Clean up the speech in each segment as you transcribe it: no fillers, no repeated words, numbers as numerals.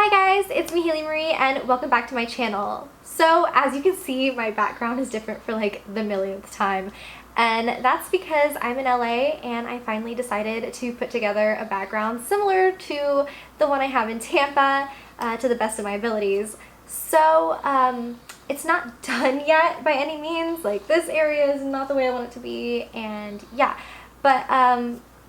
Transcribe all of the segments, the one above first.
Hi guys, it's me Haley Marie and welcome back to my channel. So as you can see, my background is different for like the millionth time, and that's because I'm in LA and I finally decided to put together a background similar to the one I have in Tampa to the best of my abilities. So it's not done yet by any means. Like, this area is not the way I want it to be, and yeah, but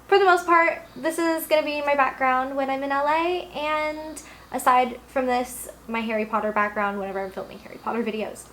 for the most part, this is gonna be my background when I'm in LA, and aside from this, my Harry Potter background whenever I'm filming Harry Potter videos.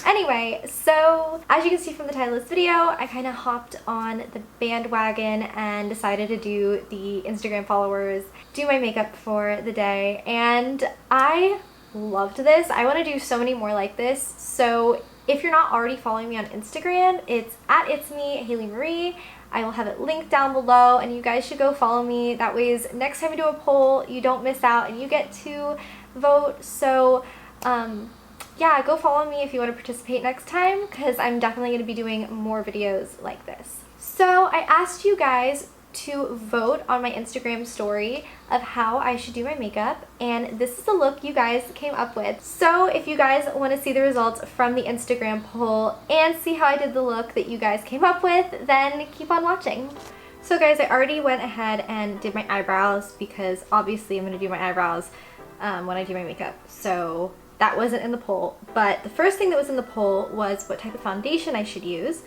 Anyway, so as you can see from the title of this video, I kind of hopped on the bandwagon and decided to do the Instagram followers, do my makeup for the day, and I loved this. I want to do so many more like this. So if you're not already following me on Instagram, it's at itsmehaleymarie. I will have it linked down below, and you guys should go follow me. That way next time we do a poll, you don't miss out and you get to vote. So yeah, go follow me if you want to participate next time, because I'm definitely going to be doing more videos like this. So I asked you guys to vote on my Instagram story of how I should do my makeup, and this is the look you guys came up with. So if you guys want to see the results from the Instagram poll and see how I did the look that you guys came up with, then keep on watching. So guys, I already went ahead and did my eyebrows, because obviously I'm going to do my eyebrows when I do my makeup. So that wasn't in the poll, but the first thing that was in the poll was what type of foundation I should use.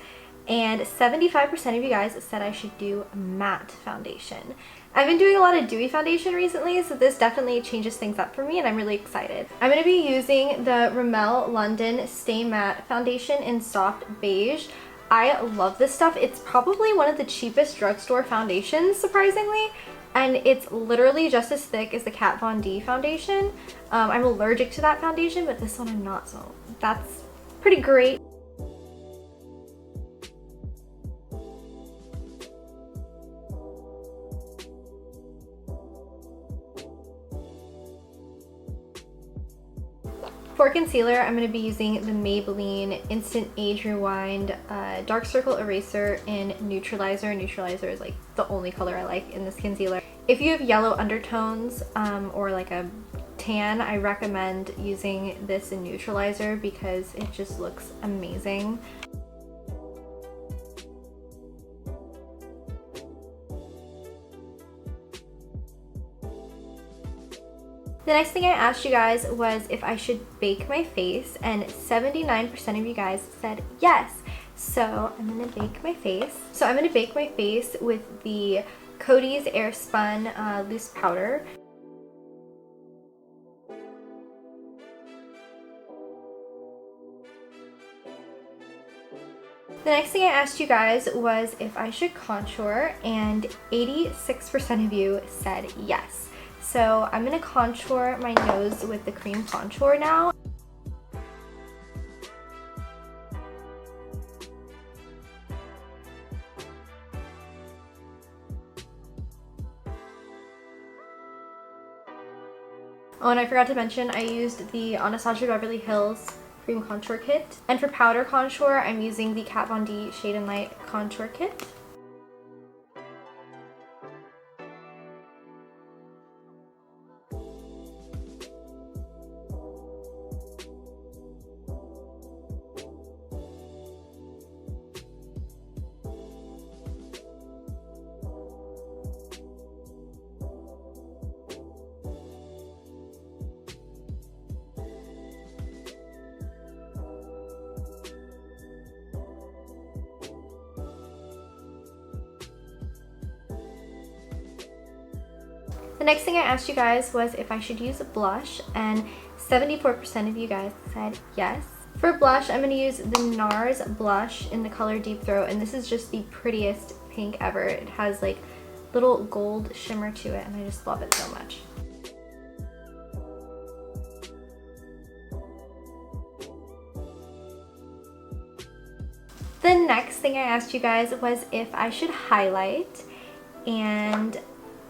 And 75% of you guys said I should do matte foundation. I've been doing a lot of dewy foundation recently, so this definitely changes things up for me, and I'm really excited. I'm going to be using the Rimmel London Stay Matte Foundation in Soft Beige. I love this stuff. It's probably one of the cheapest drugstore foundations, surprisingly, and it's literally just as thick as the Kat Von D foundation. I'm allergic to that foundation, but this one I'm not, so that's pretty great. For concealer, I'm going to be using the Maybelline Instant Age Rewind Dark Circle Eraser in Neutralizer. Neutralizer is like the only color I like in this concealer. If you have yellow undertones or like a tan, I recommend using this in Neutralizer because it just looks amazing. The next thing I asked you guys was if I should bake my face, and 79% of you guys said yes. So I'm gonna bake my face. So I'm gonna bake my face with the Coty's Airspun loose powder. The next thing I asked you guys was if I should contour, and 86% of you said yes. So I'm going to contour my nose with the cream contour now. Oh, and I forgot to mention I used the Anastasia Beverly Hills Cream Contour Kit. And for powder contour, I'm using the Kat Von D Shade and Light Contour Kit. The next thing I asked you guys was if I should use a blush, and 74% of you guys said yes. For blush, I'm going to use the NARS blush in the color Deep Throat, and this is just the prettiest pink ever. It has like little gold shimmer to it, and I just love it so much. The next thing I asked you guys was if I should highlight, and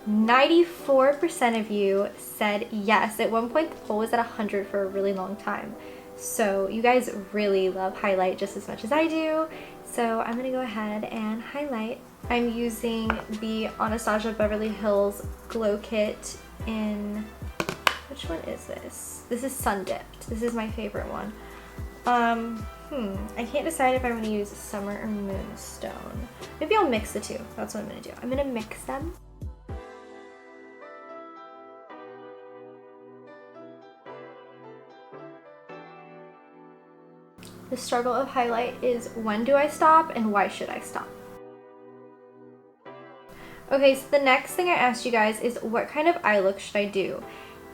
94% of you said yes. At one point the poll was at 100 for a really long time. So you guys really love highlight just as much as I do. So I'm gonna go ahead and highlight. I'm using the Anastasia Beverly Hills Glow Kit in, which which one is this? This is Sun Dipped. This is my favorite one. I can't decide if I want to use Summer or Moonstone. Maybe I'll mix the two. That's what I'm gonna do. I'm gonna mix them. The struggle of highlight is when do I stop and why should I stop? Okay, so the next thing I asked you guys is what kind of eye look should I do?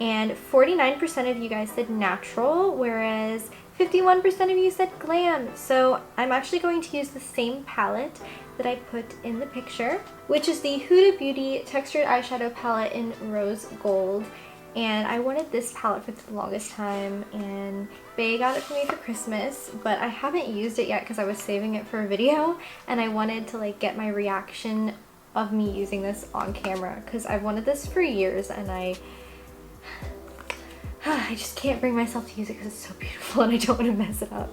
And 49% of you guys said natural, whereas 51% of you said glam. So I'm actually going to use the same palette that I put in the picture, which is the Huda Beauty Textured Eyeshadow Palette in Rose Gold. And I wanted this palette for the longest time, and Bae got it for me for Christmas, but I haven't used it yet because I was saving it for a video, and I wanted to like get my reaction of me using this on camera because I've wanted this for years, and I just can't bring myself to use it because it's so beautiful and I don't want to mess it up.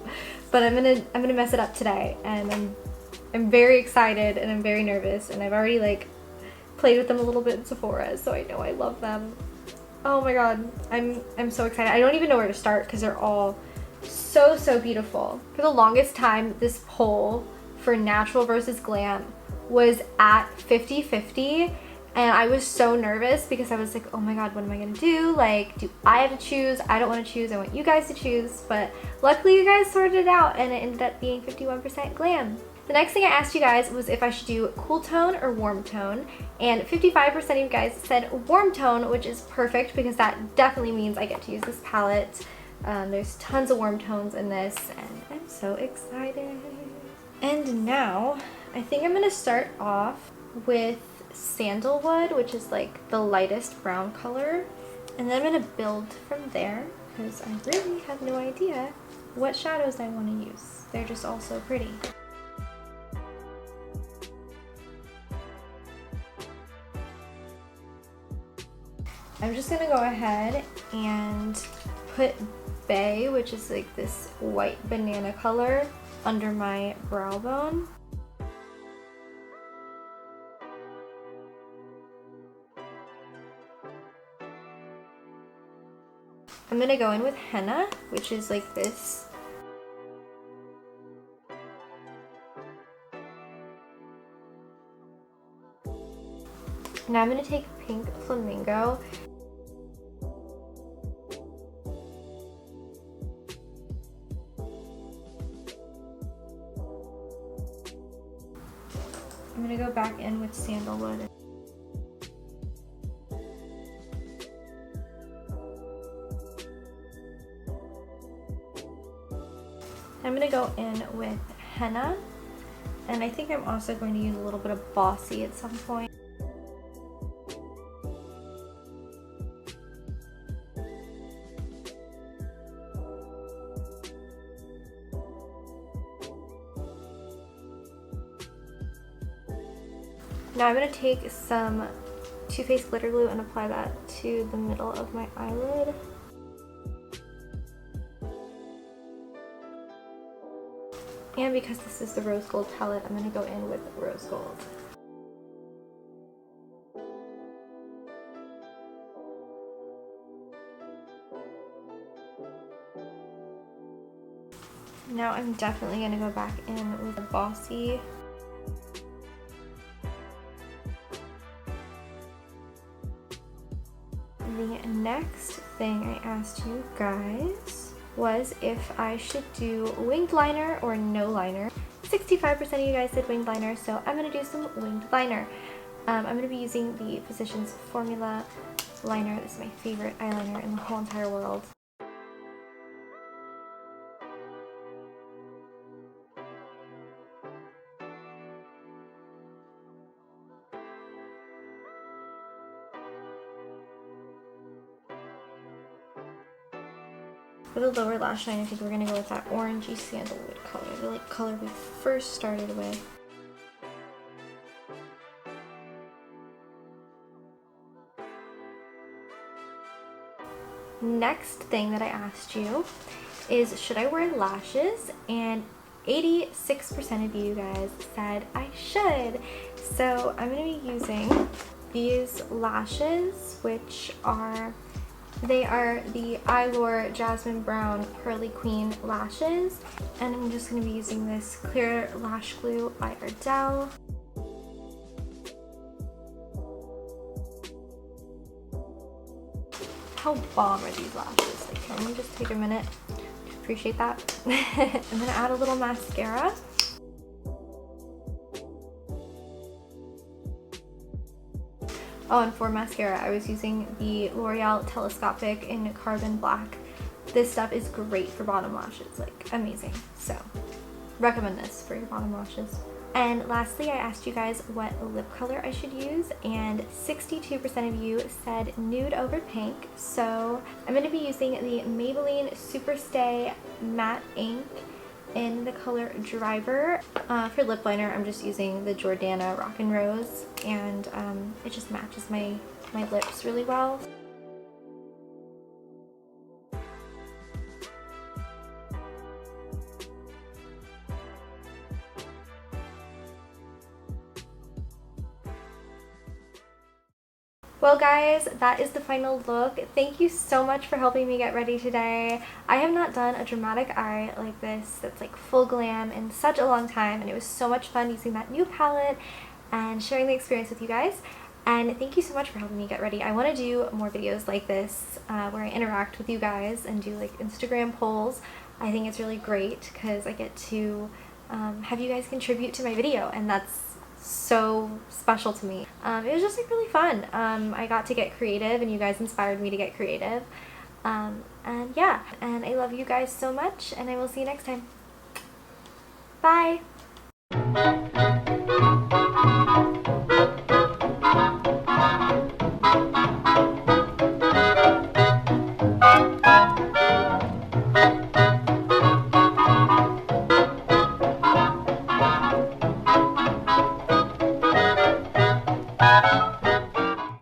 But I'm gonna mess it up today, and I'm very excited and I'm very nervous, and I've already like played with them a little bit in Sephora, so I know I love them. Oh my god, I'm so excited. I don't even know where to start because they're all so beautiful. For the longest time, this poll for natural versus glam was at 50-50, and I was so nervous because I was like, oh my god, what am I gonna do? Like, do I have to choose? I don't want to choose. I want you guys to choose. But luckily you guys sorted it out, and it ended up being 51% glam. The next thing I asked you guys was if I should do cool tone or warm tone, and 55% of you guys said warm tone, which is perfect because that definitely means I get to use this palette. There's tons of warm tones in this, and I'm so excited. And now, I think I'm going to start off with Sandalwood, which is like the lightest brown color, and then I'm going to build from there because I really have no idea what shadows I want to use. They're just all so pretty. I'm just gonna go ahead and put Bae, which is like this white banana color, under my brow bone. I'm gonna go in with henna, which is like this. Now I'm gonna take Pink Flamingo. I'm gonna go back in with Sandalwood. I'm gonna go in with henna, and I think I'm also going to use a little bit of Bossy at some point. Now I'm going to take some Too Faced glitter glue and apply that to the middle of my eyelid. And because this is the rose gold palette, I'm going to go in with rose gold. Now I'm definitely going to go back in with a Bossy. The next thing I asked you guys was if I should do winged liner or no liner. 65% of you guys did winged liner, so I'm going to do some winged liner. I'm going to be using the Physicians Formula liner. This is my favorite eyeliner in the whole entire world. For the lower lash line, I think we're going to go with that orangey sandalwood color, the like color we first started with. Next thing that I asked you is, should I wear lashes? And 86% of you guys said I should. So I'm going to be using these lashes, which are They are the Eyelure Jasmine Brown Pearly Queen lashes, and I'm just going to be using this clear lash glue by Ardell. How bomb are these lashes? Like, can we just take a minute to appreciate that? I'm gonna add a little mascara. Oh, and for mascara, I was using the L'Oreal Telescopic in Carbon Black. This stuff is great for bottom lashes, like amazing. So, recommend this for your bottom lashes. And lastly, I asked you guys what lip color I should use, and 62% of you said nude over pink. So I'm going to be using the Maybelline Superstay Matte Ink in the color Driver. For lip liner, I'm just using the Jordana Rockin' Rose, and it just matches my lips really well. Well guys, that is the final look. Thank you so much for helping me get ready today. I have not done a dramatic eye like this that's like full glam in such a long time, and it was so much fun using that new palette and sharing the experience with you guys. And thank you so much for helping me get ready. I want to do more videos like this where I interact with you guys and do like Instagram polls. I think it's really great because I get to have you guys contribute to my video, and that's so special to me. It was just like really fun. I got to get creative, and you guys inspired me to get creative. And yeah, and I love you guys so much, and I will see you next time. Bye!